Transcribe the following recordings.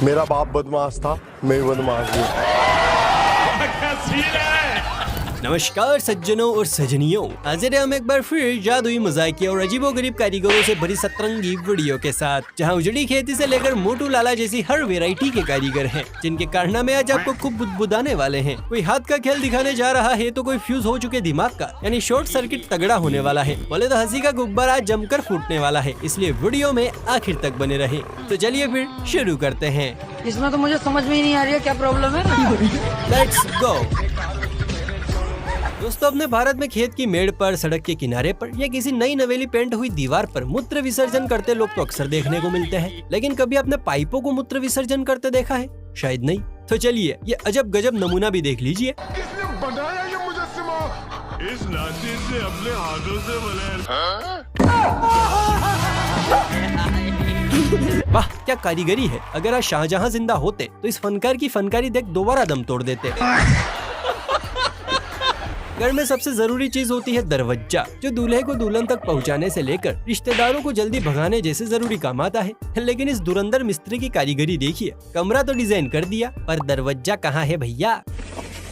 मेरा बाप बदमाश था, मैं बदमाश हूँ। नमस्कार सज्जनों और सजनियों, हाजिर हैं हम एक बार फिर जादुई मजाकिया और अजीबोगरीब कारीगरों से भरी सतरंगी वीडियो के साथ, जहां उजड़ी खेती से लेकर मोटू लाला जैसी हर वैरायटी के कारीगर हैं, जिनके कारनामे आज आपको खूब बुदबुदाने वाले हैं। कोई हाथ का खेल दिखाने जा रहा है तो कोई फ्यूज हो चुके दिमाग का, यानी शॉर्ट सर्किट तगड़ा होने वाला है। बोले तो हंसी का गुब्बारा आज जमकर फूटने वाला है, इसलिए वीडियो में आखिर तक बने रहे। तो चलिए फिर शुरू करते हैं। इसमें तो मुझे समझ में ही नहीं आ रही है क्या प्रॉब्लम है। Let's go. दोस्तों, अपने भारत में खेत की मेड़ पर, सड़क के किनारे पर या किसी नई नवेली पेंट हुई दीवार पर मूत्र विसर्जन करते लोग तो अक्सर देखने को मिलते हैं, लेकिन कभी आपने पाइपों को मूत्र विसर्जन करते देखा है? शायद नहीं। तो चलिए ये अजब गजब नमूना भी देख लीजिए। किसने बनाया ये मुजस्सिमा? इस नाची से अपने हाथों से बनाया। वाह क्या कारीगरी है। अगर आज शाहजहां जिंदा होते तो इस फनकार की फनकारी देख दोबारा दम तोड़ देते। घर में सबसे जरूरी चीज होती है दरवाजा, जो दूल्हे को दुल्हन तक पहुंचाने से लेकर रिश्तेदारों को जल्दी भगाने जैसे जरूरी काम आता है। लेकिन इस धुरंधर मिस्त्री की कारीगरी देखिए। कमरा तो डिजाइन कर दिया, पर दरवाजा कहाँ है भैया?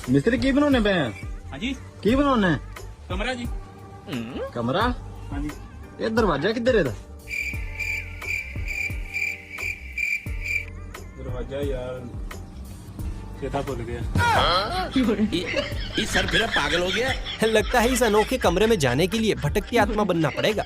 मिस्त्री की बनाने पे हैं? हाँ जी, की बनाने? कमरा जी। कमरा? हाँ जी। ये दरवाजा किधर है? दरवाजा यार चेता भूल गया। इस सर फिर पागल हो गया। लगता है इस अनोखे कमरे में जाने के लिए भटकती आत्मा बनना पड़ेगा।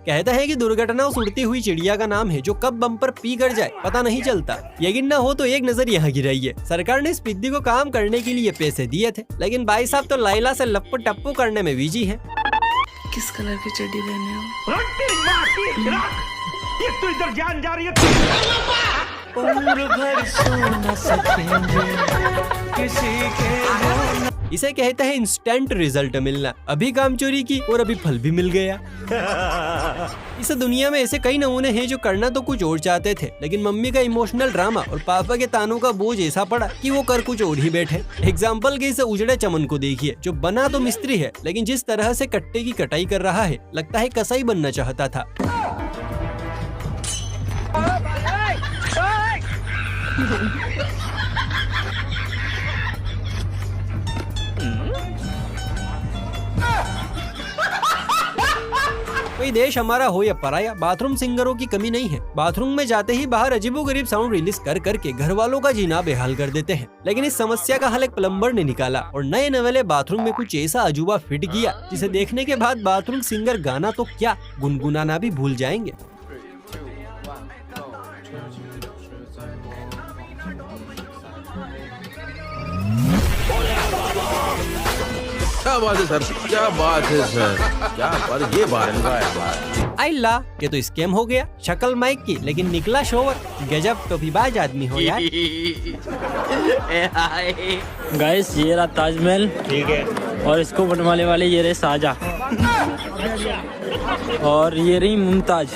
कहता है कि दुर्घटना उस उड़ती हुई चिड़िया का नाम है जो कब बम पर पी कर जाए पता नहीं चलता। यकीन न हो तो एक नजर यहाँ गिराइए। सरकार ने इस पिद्दी को काम करने के लिए पैसे दिए थे, लेकिन भाई साहब तो लाइला से लप्पू टप्पू करने में बिजी है। किस कलर की चड्डी पहने हो? ये तो इधर जान जा रही है। इसे कहते हैं इंस्टेंट रिजल्ट मिलना। अभी काम चोरी की और अभी फल भी मिल गया। इस दुनिया में ऐसे कई नमूने हैं जो करना तो कुछ और चाहते थे, लेकिन मम्मी का इमोशनल ड्रामा और पापा के तानों का बोझ ऐसा पड़ा कि वो कर कुछ और ही बैठे। एग्जाम्पल के इस उजड़े चमन को देखिए, जो बना तो मिस्त्री है, लेकिन जिस तरह से कट्टे की कटाई कर रहा है, लगता है कसाई बनना चाहता था। कोई देश हमारा हो या पराया, बाथरूम सिंगरों की कमी नहीं है। बाथरूम में जाते ही बाहर अजीबोगरीब साउंड रिलीज कर करके घर वालों का जीना बेहाल कर देते हैं। लेकिन इस समस्या का हल एक प्लम्बर ने निकाला और नए नवेले बाथरूम में कुछ ऐसा अजूबा फिट किया, जिसे देखने के बाद बाथरूम सिंगर गाना तो क्या, गुनगुनाना भी भूल जाएंगे। क्या बात है सर, क्या बात है सर, क्या बात, ये बात अल्लाह, ये तो स्कैम हो गया। शक्ल माइक की, लेकिन निकला शोवर। गजब टोपीबाज आदमी हो यार। गाइस ये रहा ताजमहल, ठीक है, और इसको बनवाने वाले ये रहे शाहजहां, और ये रही मुमताज।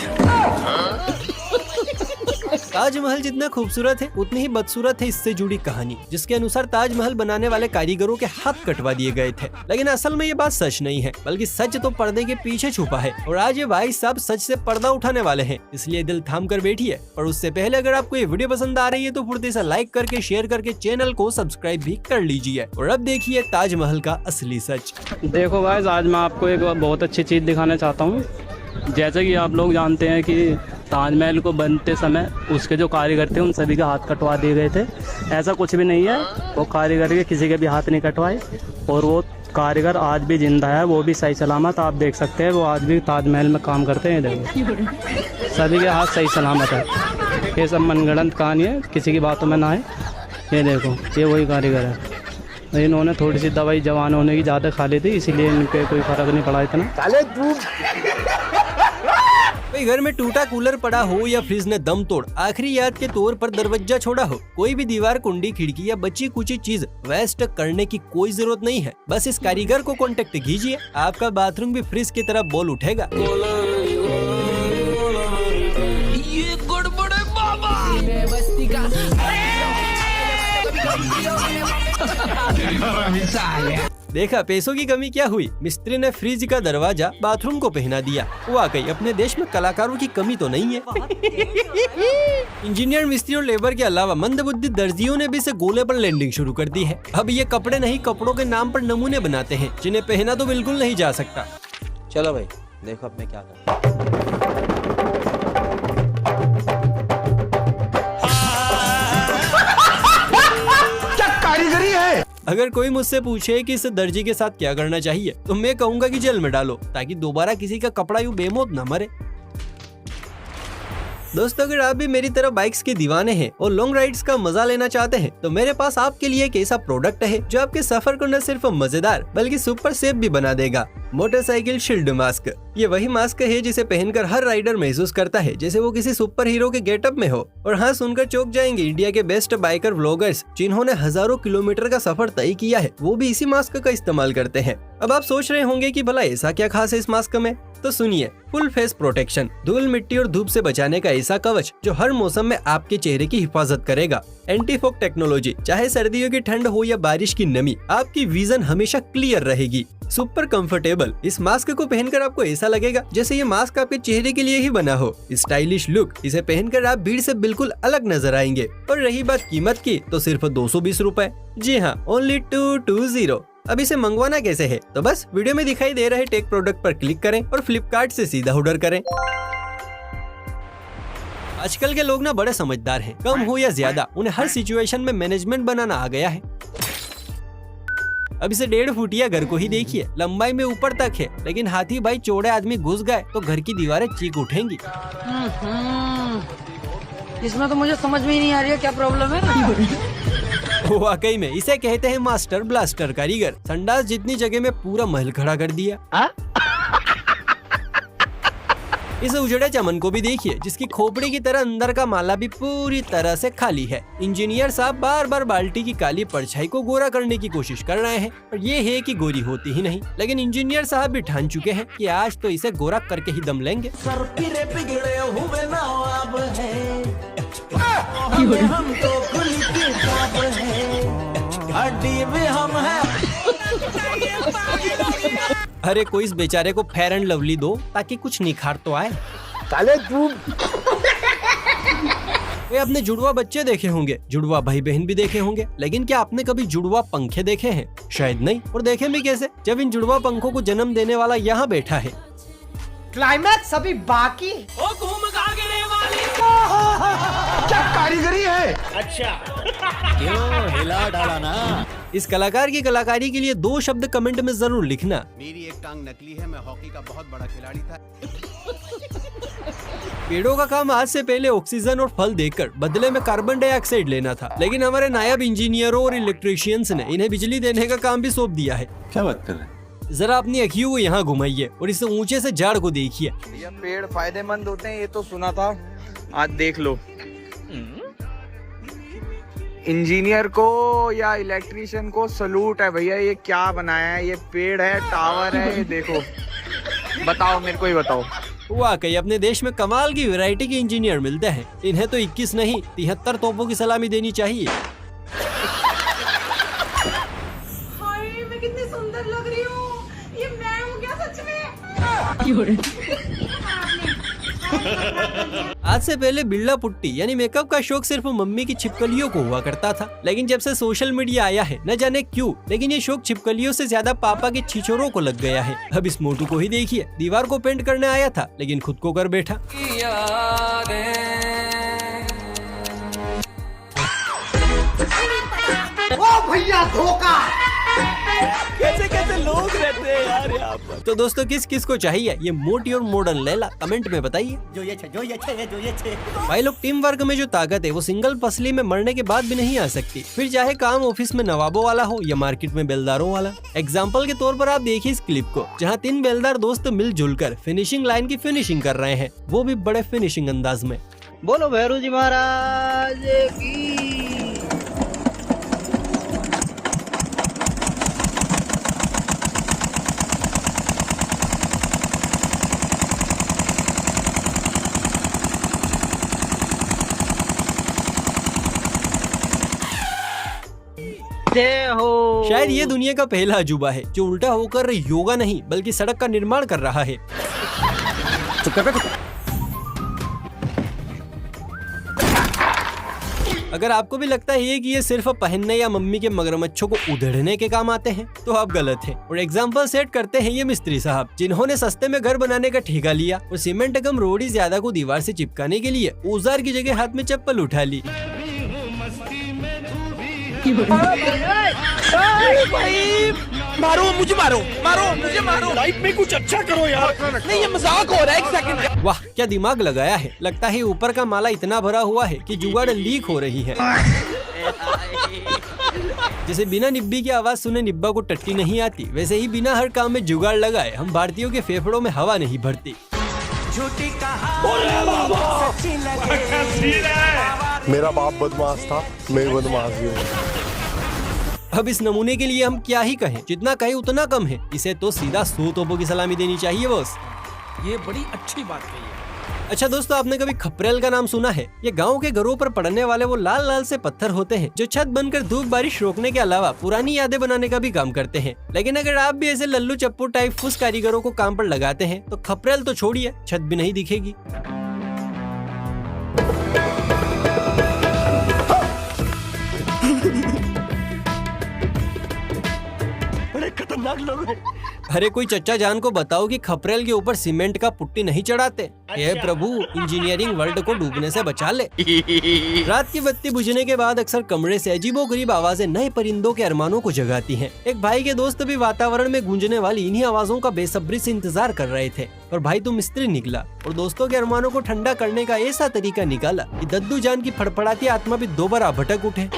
ताजमहल जितना खूबसूरत है उतनी ही बदसूरत है इससे जुड़ी कहानी, जिसके अनुसार ताजमहल बनाने वाले कारीगरों के हाथ कटवा दिए गए थे। लेकिन असल में ये बात सच नहीं है, बल्कि सच तो पर्दे के पीछे छुपा है। और आज ये भाई साहब सच से पर्दा उठाने वाले हैं, इसलिए दिल थाम कर बैठिए। और उससे पहले अगर आपको ये वीडियो पसंद आ रही है तो फुर्ती से लाइक करके, शेयर करके चैनल को सब्सक्राइब भी कर लीजिए। और अब देखिए ताजमहल का असली सच। देखो गाइस, आज मैं आपको एक बहुत अच्छी चीज़ दिखाना चाहता हूँ। जैसे कि आप लोग जानते हैं कि ताजमहल को बनते समय उसके जो कारीगर थे उन सभी के हाथ कटवा दिए गए थे। ऐसा कुछ भी नहीं है, वो कारीगर के किसी के भी हाथ नहीं कटवाए, और वो कारीगर आज भी जिंदा है, वो भी सही सलामत। आप देख सकते हैं वो आज भी ताजमहल में काम करते हैं। देखो सभी के हाथ सही सलामत है। ये सब मनगढ़ंत कहानी है, किसी की बातों में ना आए। ये देखो, ये वही कारीगर है। इन्होंने थोड़ी सी दवाई जवान होने की ज़्यादा खा ली थी, इसीलिए इनके कोई फर्क नहीं पड़ा इतना। कोई घर में टूटा कूलर पड़ा हो या फ्रिज ने दम तोड़ आखिरी याद के तौर पर दरवाजा छोड़ा हो, कोई भी दीवार, कुंडी, खिड़की या बची कुची चीज वेस्ट करने की कोई जरूरत नहीं है। बस इस कारीगर को कांटेक्ट कीजिए, आपका बाथरूम भी फ्रिज की तरह बोल उठेगा। ये गड़बड़ है बाबा। देखा पैसों की कमी क्या हुई, मिस्त्री ने फ्रिज का दरवाजा बाथरूम को पहना दिया। वाकई अपने देश में कलाकारों की कमी तो नहीं है। इंजीनियर, मिस्त्री और लेबर के अलावा मंदबुद्धि दर्जियों ने भी इसे गोले पर लैंडिंग शुरू कर दी है। अब ये कपड़े नहीं, कपड़ों के नाम पर नमूने बनाते हैं जिन्हें पहना तो बिल्कुल नहीं जा सकता। चलो भाई देखो अब मैं क्या कर। अगर कोई मुझसे पूछे कि इस दर्जी के साथ क्या करना चाहिए तो मैं कहूंगा कि जेल में डालो, ताकि दोबारा किसी का कपड़ा यूं बेमौत न मरे। दोस्तों, अगर आप भी मेरी तरह बाइक्स के दीवाने हैं और लॉन्ग राइड्स का मजा लेना चाहते हैं तो मेरे पास आपके लिए एक ऐसा प्रोडक्ट है जो आपके सफर को न सिर्फ मजेदार बल्कि सुपर सेफ भी बना देगा। Motorcycle shield mask. ये वही मास्क है जिसे पहनकर हर राइडर महसूस करता है जैसे वो किसी सुपर हीरो के गेटअप में हो। और हाँ, सुनकर चौंक जाएंगे, इंडिया के बेस्ट बाइकर व्लॉगर्स जिन्होंने हजारों किलोमीटर का सफर तय किया है वो भी इसी मास्क का इस्तेमाल करते हैं। अब आप सोच रहे होंगे कि भला ऐसा क्या खास है इस मास्क में, तो सुनिए। फुल फेस प्रोटेक्शन, धूल, मिट्टी और धूप से बचाने का ऐसा कवच जो हर मौसम में आपके चेहरे की हिफाजत करेगा। एंटी फॉग टेक्नोलॉजी, चाहे सर्दियों की ठंड हो या बारिश की नमी, आपकी विजन हमेशा क्लियर रहेगी। सुपर कंफर्टेबल, इस मास्क को पहनकर आपको ऐसा लगेगा जैसे ये मास्क आपके चेहरे के लिए ही बना हो। स्टाइलिश लुक, इसे पहनकर आप भीड़ से बिल्कुल अलग नजर आएंगे। और रही बात कीमत की तो सिर्फ 220 रूपए। जी हाँ, ओनली 220। अब इसे मंगवाना कैसे है, तो बस वीडियो में दिखाई दे रहे टेक प्रोडक्ट पर क्लिक करें और फ्लिपकार्ट से सीधा ऑर्डर करें। आजकल के लोग ना बड़े समझदार हैं, कम हो या ज्यादा उन्हें हर सिचुएशन में मैनेजमेंट बनाना आ गया है। अब इसे 1.5 फुटिया घर को ही देखिए, लंबाई में ऊपर तक है, लेकिन हाथी भाई चौड़े आदमी घुस गए तो घर की दीवारें चीख उठेंगी। इसमें तो मुझे समझ में ही नहीं आ रही है क्या प्रॉब्लम है। वाकई में इसे कहते हैं मास्टर ब्लास्टर कारीगर। संडास जितनी जगह में पूरा महल खड़ा कर दिया। इस उजड़े चमन को भी देखिए जिसकी खोपड़ी की तरह अंदर का माला भी पूरी तरह से खाली है। इंजीनियर साहब बार बार बाल्टी की काली परछाई को गोरा करने की कोशिश कर रहे हैं और ये है कि गोरी होती ही नहीं, लेकिन इंजीनियर साहब भी ठान चुके हैं कि आज तो इसे गोरा करके ही दम लेंगे। अरे कोई इस बेचारे को फेयर एंड लवली दो ताकि कुछ निखार तो आए। साले तू वे अपने जुड़वा बच्चे देखे होंगे, जुड़वा भाई बहन भी देखे होंगे, लेकिन क्या आपने कभी जुड़वा पंखे देखे हैं? शायद नहीं। और देखे भी कैसे जब इन जुड़वा पंखों को जन्म देने वाला यहाँ बैठा है। क्लाइमैक्स अभी बाकी। क्या कारीगरी है। क्यों हिला डाला ना। इस कलाकार की कलाकारी के लिए 2 शब्द कमेंट में जरूर लिखना। मेरी एक टांग नकली है, मैं हॉकी का बहुत बड़ा खिलाड़ी था। पेड़ों का काम आज से पहले ऑक्सीजन और फल देकर बदले में कार्बन डाइऑक्साइड लेना था, लेकिन हमारे नायाब इंजीनियरों और इलेक्ट्रीशियंस ने इन्हें बिजली देने का काम भी सौंप दिया है। क्या बात कर रहे हैं? जरा अपनी अखियों को यहाँ घुमाइए और इस ऊंचे से झाड़ को देखिए। ये पेड़ फायदेमंद होते हैं, ये तो सुना था, आज देख लो। इंजीनियर को या इलेक्ट्रिशियन को सलूट है भैया, ये क्या बनाया है, ये पेड़ है, टावर है, ये देखो। बताओ मेरे को ही बताओ। वाकई अपने देश में कमाल की वैरायटी के इंजीनियर मिलते हैं। इन्हें तो 21 नहीं 73 तोपों की सलामी देनी चाहिए। हाय मैं कितनी सुंदर लग रही हूँ, ये मैं हूँ क्या सच में? आज से पहले बिल्ला पुट्टी यानी मेकअप का शौक सिर्फ मम्मी की छिपकलियों को हुआ करता था, लेकिन जब से सोशल मीडिया आया है न जाने क्यों, लेकिन ये शौक छिपकलियों से ज्यादा पापा के छिछोरों को लग गया है। अब इस मोटू को ही देखिए, दीवार को पेंट करने आया था लेकिन खुद को कर बैठा। ओ भैया धोखा। कैसे कैसे लोग रहते हैं यार यहाँ पर। तो दोस्तों किस किस को चाहिए ये मोटी और मॉडर्न लैला, कमेंट में बताइए। जो ये भाई लोग, टीम वर्क में जो ताकत है वो सिंगल पसली में मरने के बाद भी नहीं आ सकती, फिर चाहे काम ऑफिस में नवाबों वाला हो या मार्केट में बेलदारों वाला। एग्जाम्पल के तौर पर आप देखिए इस क्लिप को, जहाँ 3 बेलदार दोस्त मिलजुल कर फिनिशिंग लाइन की फिनिशिंग कर रहे हैं, वो भी बड़े फिनिशिंग अंदाज में। बोलो भैरू जी महाराज की। जय हो शायद ये दुनिया का पहला अजूबा है जो उल्टा होकर योगा नहीं बल्कि सड़क का निर्माण कर रहा है। अगर आपको भी लगता है कि ये सिर्फ पहनने या मम्मी के मगरमच्छों को उधेड़ने के काम आते हैं तो आप गलत हैं। और एग्जाम्पल सेट करते हैं ये मिस्त्री साहब जिन्होंने सस्ते में घर बनाने का ठेका लिया और सीमेंट कम रोड़ी ज्यादा को दीवार से चिपकाने के लिए औजार की जगह हाथ में चप्पल उठा ली। मारो मुझे, मारो मुझे, मारो। लाइफ में कुछ अच्छा करो यार। नहीं, ये मजाक हो रहा है। एक सेकंड। वाह क्या दिमाग लगाया है। लगता है ऊपर का माला इतना भरा हुआ है कि जुगाड़ लीक हो रही है। जैसे बिना निब्बी की आवाज सुने निब्बा को टट्टी नहीं आती, वैसे ही बिना हर काम में जुगाड़ लगाए हम भारतीयों के फेफड़ों में हवा नहीं भरती। मेरा बाप बदमाश था, मैं बदमाश भी हूँ। अब इस नमूने के लिए हम क्या ही कहें, जितना कहे उतना कम है। इसे तो सीधा 100 तोपों की सलामी देनी चाहिए बॉस। ये बड़ी अच्छी बात कही है। अच्छा दोस्तों, आपने कभी खपरेल का नाम सुना है? ये गांव के घरों पर पड़ने वाले वो लाल लाल से पत्थर होते हैं जो छत बनकर धूप बारिश रोकने के अलावा पुरानी यादें बनाने का भी काम करते हैं। लेकिन अगर आप भी ऐसे लल्लू चप्पू टाइप फुस कारीगरों को काम पर लगाते हैं तो खपरेल तो छोड़िए, छत भी नहीं दिखेगी। खतरनाक लोग हैं। अरे कोई चच्चा जान को बताओ कि खपरेल के ऊपर सीमेंट का पुट्टी नहीं चढ़ाते। हे प्रभु, इंजीनियरिंग वर्ल्ड को डूबने से बचा ले। रात की बत्ती बुझने के बाद अक्सर कमरे से अजीबोगरीब आवाजें नए परिंदों के अरमानों को जगाती हैं। एक भाई के दोस्त भी वातावरण में गूंजने वाली इन्हीं आवाजों का बेसब्री से इंतजार कर रहे थे। और भाई तो मिस्त्री निकला और दोस्तों के अरमानों को ठंडा करने का ऐसा तरीका निकाला कि दद्दू जान की फड़फड़ाती आत्मा भी दोबारा भटक उठे।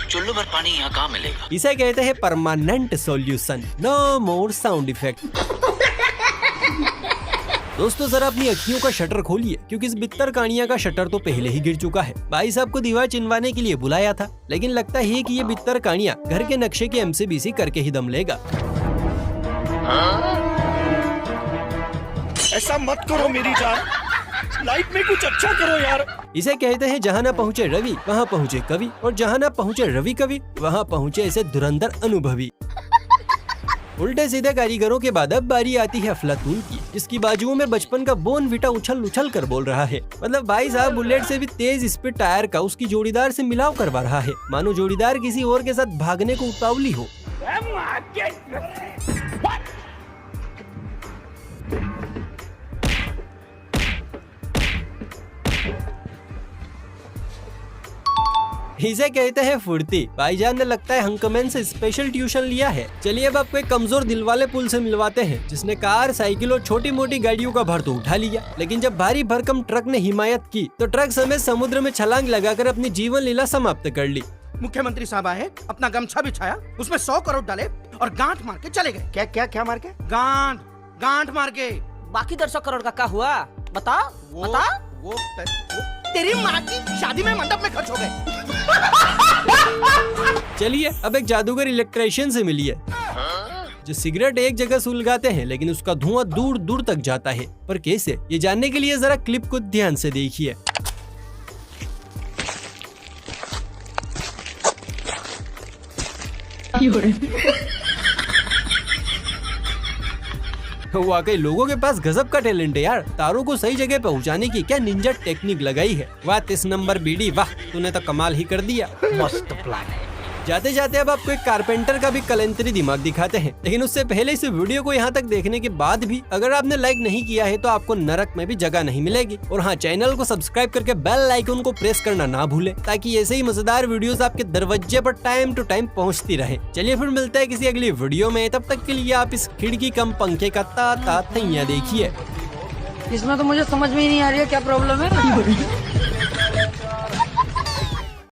चुल्लू भर पानी यहाँ कहाँ मिलेगा? इसे कहते हैं permanent solution, no more sound effect. दोस्तों जरा अपनी अखियों का शटर खोलिए क्योंकि इस बित्तर कहानियां का शटर तो पहले ही गिर चुका है। भाई साहब को दीवार चिनवाने के लिए बुलाया था, लेकिन लगता है कि ये बित्तर कहानियां घर के नक्शे की MCBC करके ही दम लेगा। ऐसा मत करो मेरी जान, लाइफ में कुछ अच्छा करो यार। इसे कहते हैं जहाँ न पहुँचे रवि वहाँ पहुँचे कवि, और जहाँ न पहुँचे रवि कवि वहाँ पहुँचे ऐसे धुरंधर अनुभवी। उल्टे सीधे कारीगरों के बाद अब बारी आती है अफलातून की, जिसकी बाजुओं में बचपन का बोर्नविटा उछल उछल कर बोल रहा है। मतलब भाई साहब बुलेट से भी तेज स्पीड टायर का उसकी जोड़ीदार से मिलाव करवा रहा है, मानो जोड़ीदार किसी और के साथ भागने को उतावली हो। इसे कहते हैं फुर्ती। भाईजान ने लगता है हंकमैन से स्पेशल ट्यूशन लिया है। चलिए अब आपको एक कमजोर दिल वाले पुल से मिलवाते हैं, जिसने कार, साइकिल और छोटी मोटी गाड़ियों का भार तो उठा लिया, लेकिन जब भारी भरकम ट्रक ने हिमायत की तो ट्रक समेत समुद्र में छलांग लगाकर अपनी जीवन लीला समाप्त कर ली। मुख्यमंत्री साहब आए, अपना गमछा बिछाया, उसमें 100 करोड़ डाले और गांठ मार के चले गए। क्या क्या क्या मार के? गांठ मार के। बाकी 150 करोड़ का क्या हुआ? बता वो तेरी माँ की शादी में मंडप में खर्च हो गए। चलिए अब एक जादूगर इलेक्ट्रिशियन से मिलिए, जो सिगरेट एक जगह सुलगाते हैं लेकिन उसका धुआं दूर दूर तक जाता है। पर कैसे, ये जानने के लिए जरा क्लिप को ध्यान से देखिए। वाकई लोगों के पास गजब का टैलेंट है यार। तारों को सही जगह पहुंचाने की क्या निंजा टेक्निक लगाई है। वाह 30 नंबर बीडी, वाह तूने तो कमाल ही कर दिया। मस्त प्लान है। जाते जाते अब आपको एक कारपेंटर का भी कलेंतरी दिमाग दिखाते हैं, लेकिन उससे पहले इस वीडियो को यहाँ तक देखने के बाद भी अगर आपने लाइक नहीं किया है तो आपको नरक में भी जगह नहीं मिलेगी। और हाँ, चैनल को सब्सक्राइब करके बेल आइकन को प्रेस करना ना भूले, ताकि ऐसे ही मजेदार वीडियोस आपके दरवाजे पर टाइम टू टाइम पहुँचती रहे। चलिए फिर मिलते हैं किसी अगली वीडियो में, तब तक के लिए आप इस खिड़की कम पंखे का ता थैया देखिए। इसमें तो मुझे समझ में ही नहीं आ रही है क्या प्रॉब्लम है।